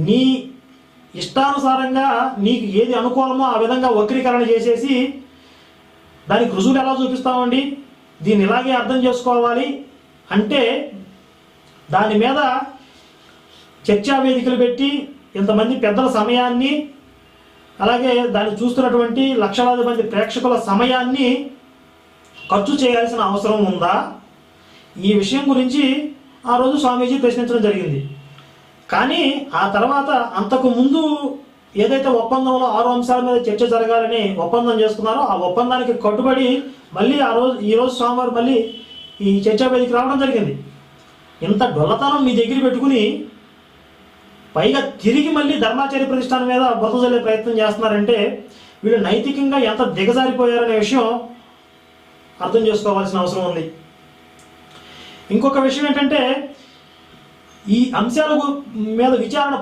నీ ఇష్టానుసారంగా నీకు ఏది అనుకూలమో ఆ విధంగా వక్రీకరణ చేసేసి దానికి రుజువులు ఎలా చూపిస్తామండి, దీన్ని ఇలాగే అర్థం చేసుకోవాలి అంటే దాని మీద చర్చా వేదికలు పెట్టి ఇంతమంది పెద్దల సమయాన్ని, అలాగే దాన్ని చూస్తున్నటువంటి లక్షలాది మంది ప్రేక్షకుల సమయాన్ని ఖర్చు చేయాల్సిన అవసరం ఉందా? ఈ విషయం గురించి ఆ రోజు స్వామీజీ ప్రశ్నించడం జరిగింది. కానీ ఆ తర్వాత అంతకు ముందు ఏదైతే ఒప్పందంలో 6 అంశాల మీద చర్చ జరగాలని ఒప్పందం చేసుకున్నారో ఆ ఒప్పందానికి కట్టుబడి మళ్ళీ ఈరోజు సోమవారం మళ్ళీ ఈ చర్చా వేదిక రావడం జరిగింది. ఇంత డొల్లతనం మీ దగ్గర పెట్టుకుని పైగా తిరిగి మళ్ళీ ధర్మాచార్య ప్రతిష్టానం మీద బురద జల్లే ప్రయత్నం చేస్తున్నారంటే వీళ్ళు నైతికంగా ఎంత దిగజారిపోయారనే విషయం అర్థం చేసుకోవాల్సిన అవసరం ఉంది. ఇంకొక విషయం ఏంటంటే ఈ అంశాల మీద విచారణ